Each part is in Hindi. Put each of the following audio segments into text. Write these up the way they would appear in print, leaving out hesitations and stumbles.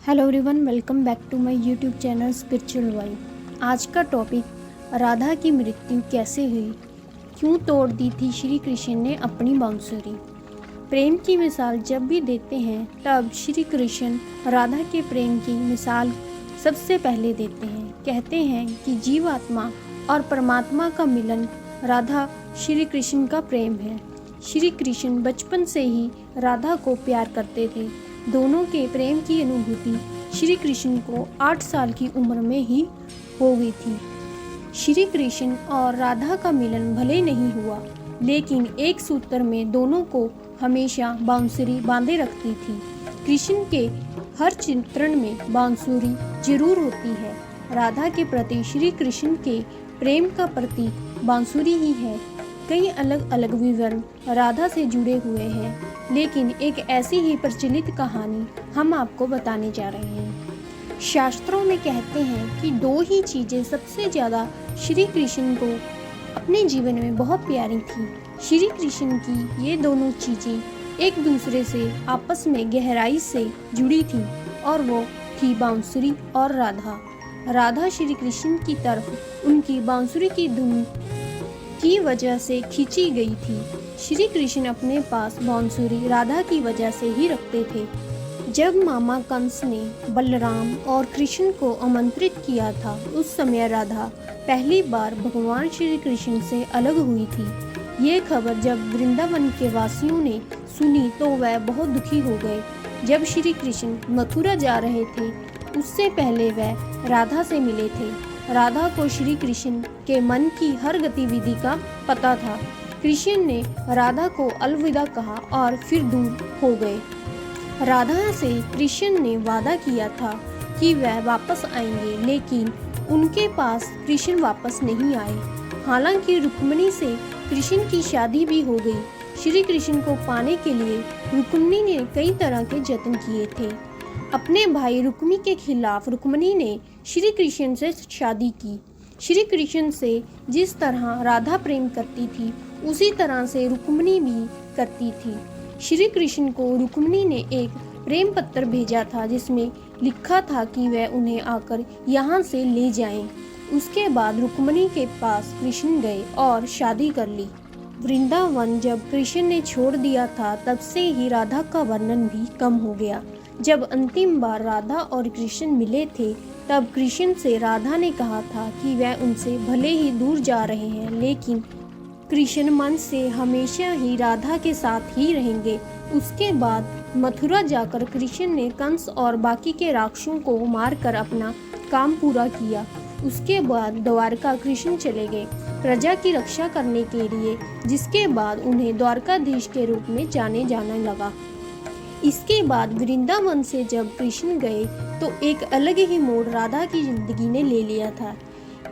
Hello everyone, welcome back to my YouTube channel spiritual vibe. आज का टॉपिक राधा की मृत्यु कैसे हुई, क्यों तोड़ दी थी श्री कृष्ण ने अपनी बांसुरी। प्रेम की मिसाल जब भी देते हैं तब श्री कृष्ण राधा के प्रेम की मिसाल सबसे पहले देते हैं। कहते हैं कि जीवात्मा और परमात्मा का मिलन राधा श्री कृष्ण का प्रेम है। श्री कृष्ण बचपन से ही राधा को प्यार करते थे। दोनों के प्रेम की अनुभूति श्री कृष्ण को 8 साल की उम्र में ही हो गई थी। श्री कृष्ण और राधा का मिलन भले नहीं हुआ, लेकिन एक सूत्र में दोनों को हमेशा बांसुरी बांधे रखती थी। कृष्ण के हर चित्रण में बांसुरी जरूर होती है। राधा के प्रति श्री कृष्ण के प्रेम का प्रतीक बांसुरी ही है। कई अलग अलग विवरण राधा से जुड़े हुए हैं, लेकिन एक ऐसी ही प्रचलित कहानी हम आपको बताने जा रहे हैं। शास्त्रों में कहते हैं कि 2 ही चीज़ें सबसे ज़्यादा श्री कृष्ण को अपने जीवन में बहुत प्यारी थी। श्री कृष्ण की ये दोनों चीज़ें एक दूसरे से आपस में गहराई से जुड़ी थी, और वो थी बांसुरी और राधा। राधा श्री कृष्ण की तरफ उनकी बांसुरी की धुन की वजह से खींची गई थी। श्री कृष्ण अपने पास बांसुरी राधा की वजह से ही रखते थे। जब मामा कंस ने बलराम और कृष्ण को आमंत्रित किया था, उस समय राधा पहली बार भगवान श्री कृष्ण से अलग हुई थी। ये खबर जब वृंदावन के वासियों ने सुनी तो वह बहुत दुखी हो गए। जब श्री कृष्ण मथुरा जा रहे थे, उससे पहले वह राधा से मिले थे। राधा को श्री कृष्ण के मन की हर गतिविधि का पता था। कृष्ण ने राधा को अलविदा कहा और फिर दूर हो गए। राधा से कृष्ण ने वादा किया था कि वह वापस आएंगे, लेकिन उनके पास कृष्ण वापस नहीं आए। हालांकि रुक्मिणी से कृष्ण की शादी भी हो गई। श्री कृष्ण को पाने के लिए रुक्मिणी ने कई तरह के जतन किए थे। अपने भाई रुक्मी के खिलाफ रुक्मिणी ने श्री कृष्ण से शादी की। श्री कृष्ण से जिस तरह राधा प्रेम करती थी, उसी तरह से रुक्मिणी भी करती थी। श्री कृष्ण को रुक्मिणी ने एक प्रेम पत्र भेजा था, जिसमें लिखा था कि वह उन्हें आकर यहाँ से ले जाएं। उसके बाद रुक्मिणी के पास कृष्ण गए और शादी कर ली। वृंदावन जब कृष्ण ने छोड़ दिया था, तब से ही राधा का वर्णन भी कम हो गया। जब अंतिम बार राधा और कृष्ण मिले थे, तब कृष्ण से राधा ने कहा था कि वह उनसे भले ही दूर जा रहे हैं, लेकिन कृष्ण मन से हमेशा ही राधा के साथ ही रहेंगे। उसके बाद मथुरा जाकर कृष्ण ने कंस और बाकी के राक्षसों को मारकर अपना काम पूरा किया। उसके बाद द्वारका कृष्ण चले गए प्रजा की रक्षा करने के लिए, जिसके बाद उन्हें द्वारकाधीश के रूप में जाने जाने लगा। इसके बाद वृंदावन से जब कृष्ण गए तो एक अलग ही मोड़ राधा की जिंदगी ने ले लिया था।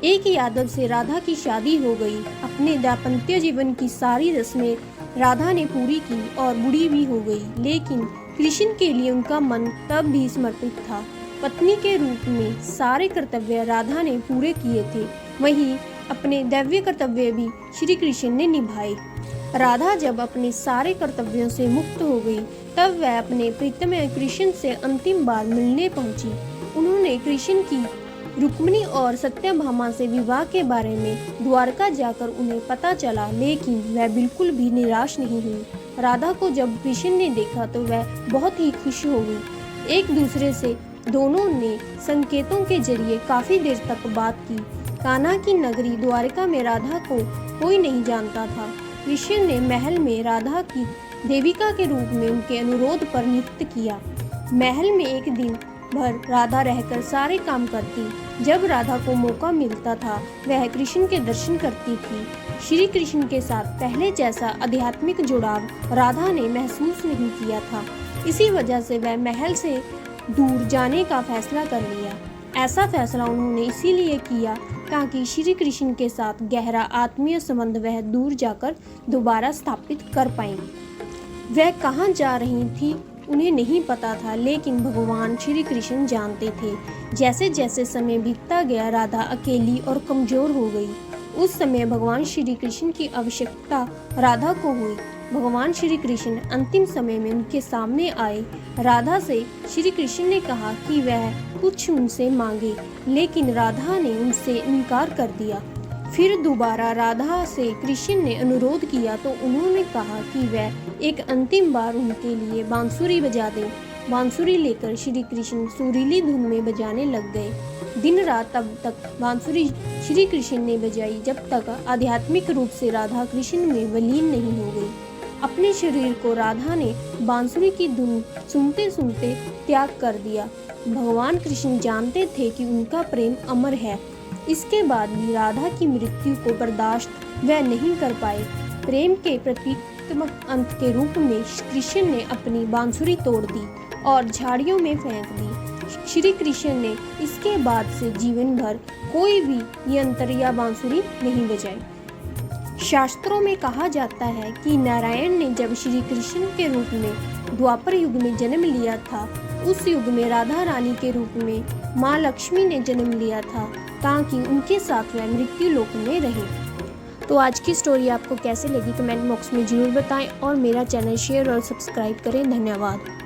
एक यादव से राधा की शादी हो गई। अपने दाम्पत्य जीवन की सारी रस्में राधा ने पूरी की और बूढ़ी भी हो गई, लेकिन कृष्ण के लिए उनका मन तब भी समर्पित था। पत्नी के रूप में सारे कर्तव्य राधा ने पूरे किए थे, वहीं अपने दैवीय कर्तव्य भी श्री कृष्ण ने निभाए। राधा जब अपने सारे कर्तव्यों से मुक्त हो गई, तब वह अपने प्रीतम कृष्ण से अंतिम बार मिलने पहुंची। उन्होंने कृष्ण की रुक्मिणी और सत्यभामा से विवाह के बारे में द्वारका जाकर उन्हें पता चला, लेकिन वह बिल्कुल भी निराश नहीं हुई। राधा को जब कृष्ण ने देखा तो वह बहुत ही खुश हो गई। एक दूसरे से दोनों ने संकेतों के जरिए काफी देर तक बात की। कान्हा की नगरी द्वारका में राधा को कोई नहीं जानता था। कृष्ण ने महल में राधा की देविका के रूप में उनके अनुरोध पर नियुक्त किया। महल में एक दिन भर राधा रहकर सारे काम करती। जब राधा को मौका मिलता था, वह कृष्ण के दर्शन करती थी। श्री कृष्ण के साथ पहले जैसा आध्यात्मिक जुड़ाव राधा ने महसूस नहीं किया था। इसी वजह से वह महल से दूर जाने का फैसला कर लिया। ऐसा फैसला उन्होंने इसीलिए किया ताकि श्री कृष्ण के साथ गहरा आत्मीय संबंध वह दूर जाकर दोबारा स्थापित कर पाएं। वह कहाँ जा रही थी उन्हें नहीं पता था, लेकिन भगवान श्री कृष्ण जानते थे। जैसे जैसे समय बीतता गया, राधा अकेली और कमजोर हो गई। उस समय भगवान श्री कृष्ण की आवश्यकता राधा को हुई। भगवान श्री कृष्ण अंतिम समय में उनके सामने आए। राधा से श्री कृष्ण ने कहा कि वह कुछ उनसे मांगे, लेकिन राधा ने उनसे इनकार कर दिया। फिर दोबारा राधा से कृष्ण ने अनुरोध किया तो उन्होंने कहा कि वह एक अंतिम बार उनके लिए बांसुरी बजा दें। बांसुरी लेकर श्री कृष्ण सुरीली धुन में बजाने लग गए। दिन रात तब तक बांसुरी श्री कृष्ण ने बजाई जब तक आध्यात्मिक रूप से राधा कृष्ण में विलीन नहीं हो गई। अपने शरीर को राधा ने बांसुरी की धुन सुनते सुनते त्याग कर दिया। भगवान कृष्ण जानते थे कि उनका प्रेम अमर है। इसके बाद भी राधा की मृत्यु को बर्दाश्त वह नहीं कर पाए। प्रेम के प्रतीकात्मक अंत के रूप में कृष्ण ने अपनी बांसुरी तोड़ दी और झाड़ियों में फेंक दी। श्री कृष्ण ने इसके बाद से जीवन भर कोई भी यंत्र या बांसुरी नहीं बजाई। शास्त्रों में कहा जाता है कि नारायण ने जब श्री कृष्ण के रूप में द्वापर युग में जन्म लिया था, उस युग में राधा रानी के रूप में माँ लक्ष्मी ने जन्म लिया था ताकि उनके साथ वह मृत्यु लोक में रहे। तो आज की स्टोरी आपको कैसे लगी कमेंट बॉक्स में ज़रूर बताएं और मेरा चैनल शेयर और सब्सक्राइब करें। धन्यवाद।